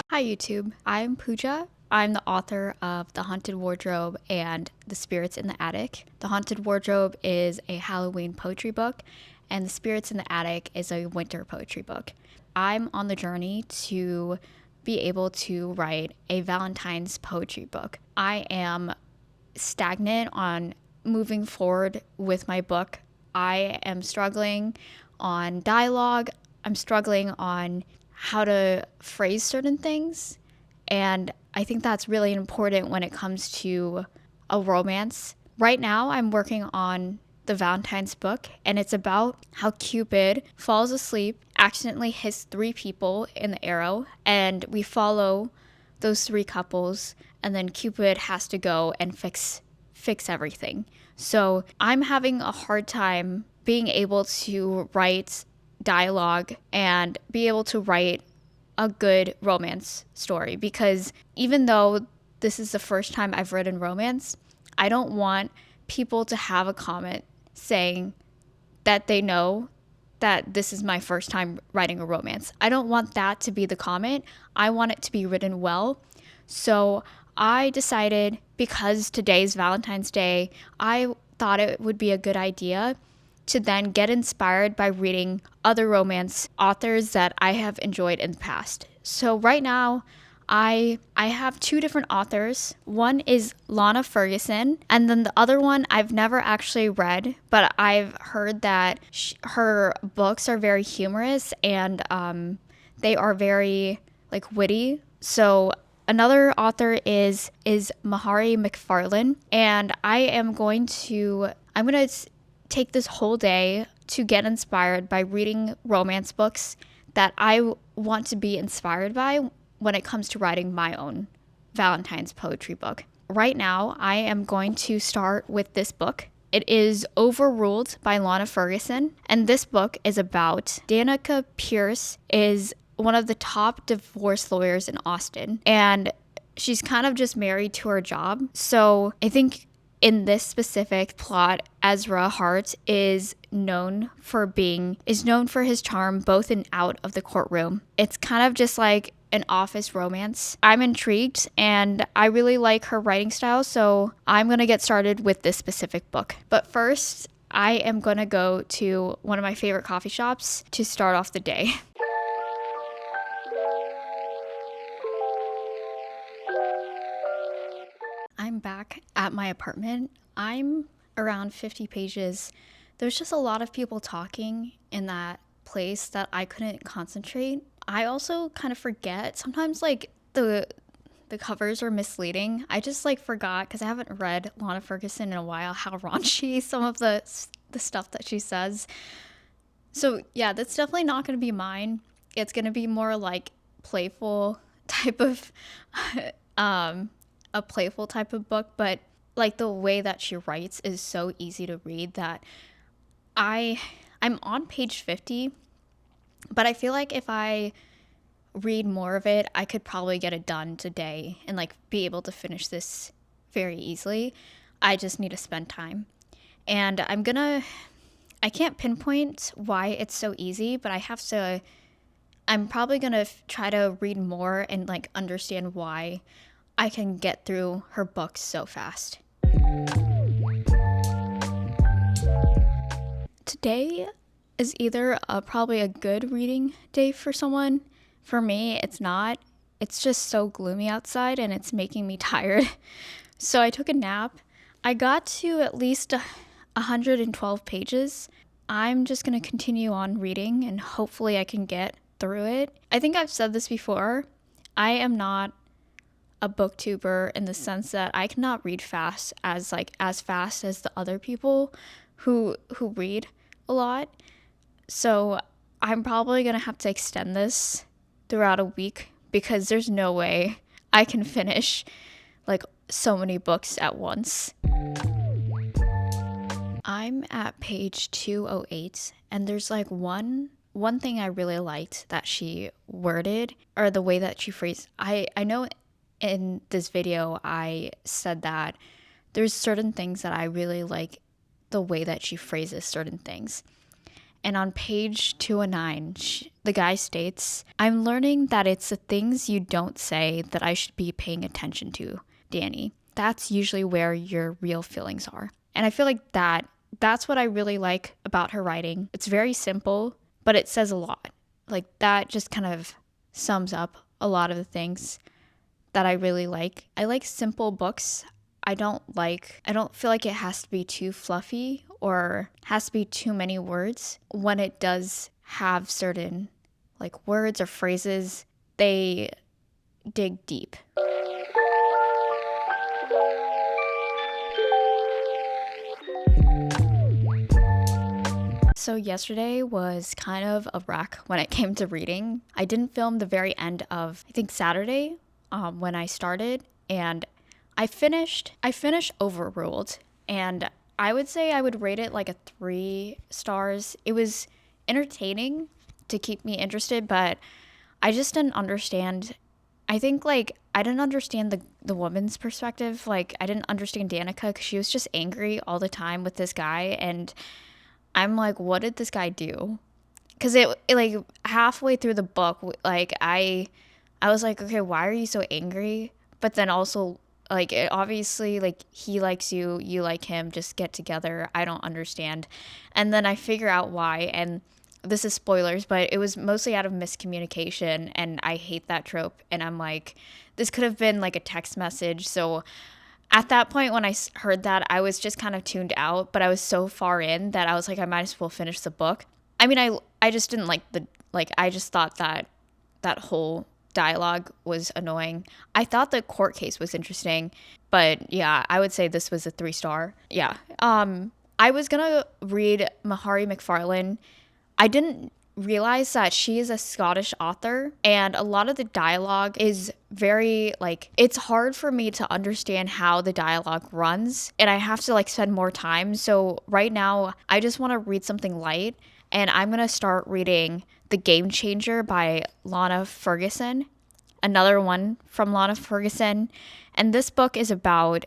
Hi YouTube, I'm Pooja. I'm the author of The Haunted Wardrobe and The Spirits in the Attic. The Haunted Wardrobe is a Halloween poetry book, and The Spirits in the Attic is a winter poetry book. I'm on the journey to be able to write a Valentine's poetry book. I am stagnant on moving forward with my book. I am struggling on dialogue. I'm struggling on how to phrase certain things. And I think that's really important when it comes to a romance. Right now, I'm working on the Valentine's book, and it's about how Cupid falls asleep, accidentally hits 3 people in the arrow, and we follow those 3 couples, and then Cupid has to go and fix everything. So I'm having a hard time being able to write dialogue and be able to write a good romance story, because even though this is the first time I've written romance, I don't want people to have a comment saying that they know that this is my first time writing a romance. I don't want that to be the comment. I want it to be written well. So I decided, because today's Valentine's Day, I thought it would be a good idea to then get inspired by reading other romance authors that I have enjoyed in the past. So right now, I have 2 different authors. One is Lana Ferguson, and then the other one I've never actually read, but I've heard that her books are very humorous, and they are very like witty. So another author is Mahari McFarlane, and I'm going to take this whole day to get inspired by reading romance books that I want to be inspired by when it comes to writing my own Valentine's poetry book. Right now, I am going to start with this book. It is Overruled by Lana Ferguson, and this book is about Danica Pierce is one of the top divorce lawyers in Austin, and she's kind of just married to her job. So I think in this specific plot, Ezra Hart is known for his charm both in and out of the courtroom. It's kind of just like an office romance. I'm intrigued, and I really like her writing style, so I'm going to get started with this specific book. But first, I am going to go to one of my favorite coffee shops to start off the day. I'm back at my apartment. I'm around 50 pages. There's just a lot of people talking in that place that I couldn't concentrate. I also kind of forget sometimes, like the covers are misleading. I just like forgot, because I haven't read Lana Ferguson in a while, how raunchy some of the stuff that she says. So yeah, that's definitely not going to be mine. It's going to be more like playful type of a playful type of book, but like the way that she writes is so easy to read that I'm on page 50, but I feel like if I read more of it, I could probably get it done today and like be able to finish this very easily. I just need to spend time. And I can't pinpoint why it's so easy, but I'm probably going to try to read more and like understand why I can get through her books so fast. Today is either probably a good reading day for someone. For me, it's not. It's just so gloomy outside and it's making me tired. So I took a nap. I got to at least 112 pages. I'm just going to continue on reading and hopefully I can get through it. I think I've said this before. I am not a booktuber in the sense that I cannot read fast as fast as the other people who read a lot. So I'm probably going to have to extend this throughout a week, because there's no way I can finish like so many books at once. I'm at page 208, and there's like one thing I really liked that she worded, or the way that she phrased. I know in this video I said that there's certain things that I really like the way that she phrases certain things. And on page 209, the guy states, "I'm learning that it's the things you don't say that I should be paying attention to, Danny. That's usually where your real feelings are." And I feel like that's what I really like about her writing. It's very simple, but it says a lot. Like that just kind of sums up a lot of the things that I really like. I like simple books. I don't feel like it has to be too fluffy or has to be too many words. When it does have certain like words or phrases, they dig deep. So yesterday was kind of a wreck when it came to reading. I didn't film the very end of, I think, Saturday when I started, and I finished Overruled, and I would say I would rate it like a 3 stars. It was entertaining to keep me interested, but I just didn't understand. I think like I didn't understand the woman's perspective. Like I didn't understand Danica because she was just angry all the time with this guy, and I'm like, what did this guy do? Because it like halfway through the book, like I was like, okay, why are you so angry? But then also like it obviously like he likes you, you like him, just get together. I don't understand. And then I figure out why, and this is spoilers, but it was mostly out of miscommunication, and I hate that trope. And I'm like, this could have been like a text message. So at that point, when I heard that, I was just kind of tuned out, but I was so far in that I was like, I might as well finish the book. I mean, I just didn't I just thought that that whole dialogue was annoying. I thought the court case was interesting, but yeah, I would say this was a 3 star. Yeah. I was gonna read Mahari McFarlane. I didn't realize that she is a Scottish author, and a lot of the dialogue is very like it's hard for me to understand how the dialogue runs, and I have to like spend more time. So right now I just want to read something light, and I'm going to start reading The Game Changer by Lana Ferguson, another one from Lana Ferguson. And this book is about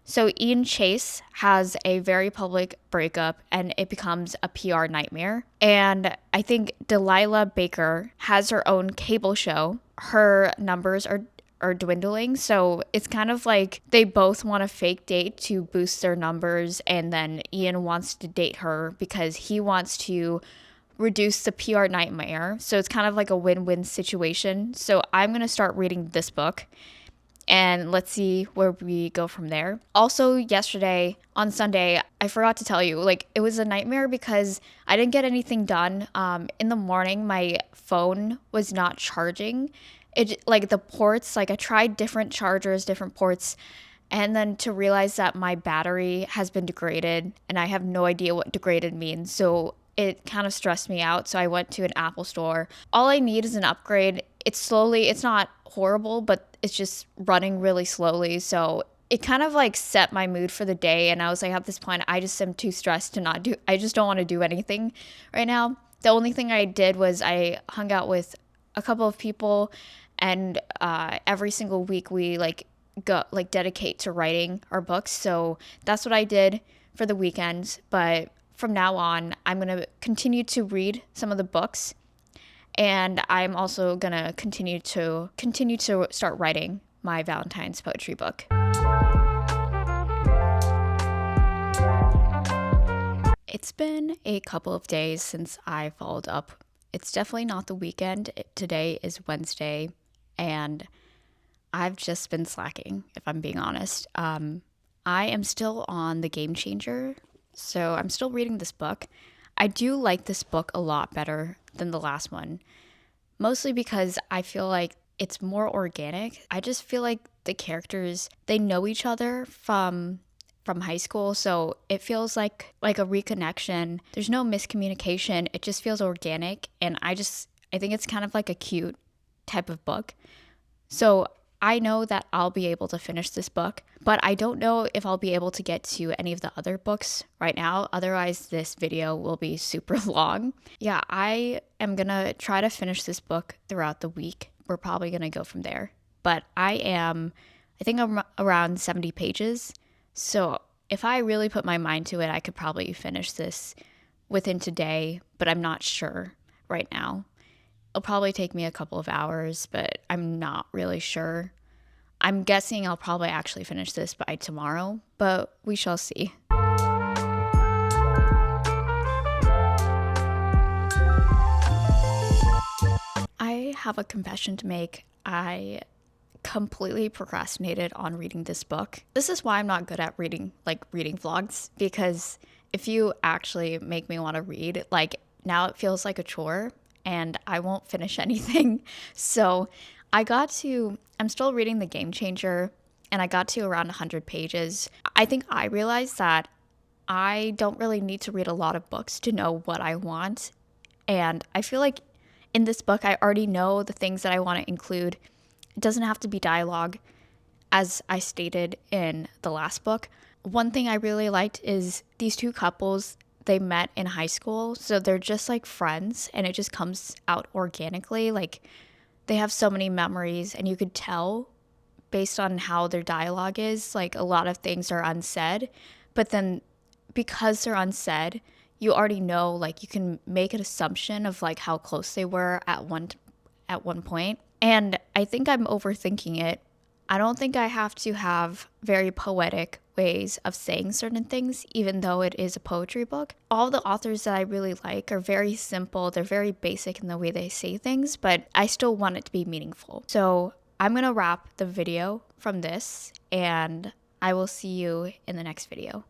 so Ian Chase has a very public breakup, and it becomes a PR nightmare. And I think Delilah Baker has her own cable show. Her numbers are dwindling, so it's kind of like they both want a fake date to boost their numbers, and then Ian wants to date her because he wants to reduce the PR nightmare. So it's kind of like a win-win situation. So I'm going to start reading this book, and let's see where we go from there. Also, yesterday on Sunday, I forgot to tell you, like, it was a nightmare because I didn't get anything done. In the morning, my phone was not charging. It, like, the ports, like, I tried different chargers, different ports, and then to realize that my battery has been degraded, and I have no idea what degraded means. So it kind of stressed me out. So I went to an Apple store. All I need is an upgrade. It's not horrible, but it's just running really slowly. So it kind of like set my mood for the day. And I was like, at this point, I just am too stressed to I just don't want to do anything right now. The only thing I did was I hung out with a couple of people, and every single week we dedicate to writing our books. So that's what I did for the weekends. But from now on, I'm going to continue to read some of the books, and I'm also going to continue to start writing my Valentine's poetry book. It's been a couple of days since I followed up. It's definitely not the weekend. Today is Wednesday, and I've just been slacking, if I'm being honest. I am still on The Game Changer, so I'm still reading this book. I do like this book a lot better than the last one, mostly because I feel like it's more organic. I just feel like the characters, they know each other from high school, so it feels like a reconnection. There's no miscommunication. It just feels organic, and I think it's kind of like a cute type of book. So I know that I'll be able to finish this book, but I don't know if I'll be able to get to any of the other books right now. Otherwise, this video will be super long. Yeah, I am gonna try to finish this book throughout the week. We're probably gonna go from there. But I think I'm around 70 pages. So if I really put my mind to it, I could probably finish this within today, but I'm not sure right now. It'll probably take me a couple of hours, but I'm not really sure. I'm guessing I'll probably actually finish this by tomorrow, but we shall see. I have a confession to make. I completely procrastinated on reading this book. This is why I'm not good at reading vlogs, because if you actually make me want to read, like now it feels like a chore and I won't finish anything. So I'm still reading The Game Changer and I got to around 100 pages. I think I realized that I don't really need to read a lot of books to know what I want. And I feel like in this book, I already know the things that I want to include. It doesn't have to be dialogue, as I stated in the last book. One thing I really liked is these two couples, they met in high school. So they're just like friends and it just comes out organically. Like they have so many memories and you could tell based on how their dialogue is, like a lot of things are unsaid. But then because they're unsaid, you already know, like you can make an assumption of like how close they were at one point. And I think I'm overthinking it. I don't think I have to have very poetic ways of saying certain things, even though it is a poetry book. All the authors that I really like are very simple. They're very basic in the way they say things, but I still want it to be meaningful. So I'm going to wrap the video from this and I will see you in the next video.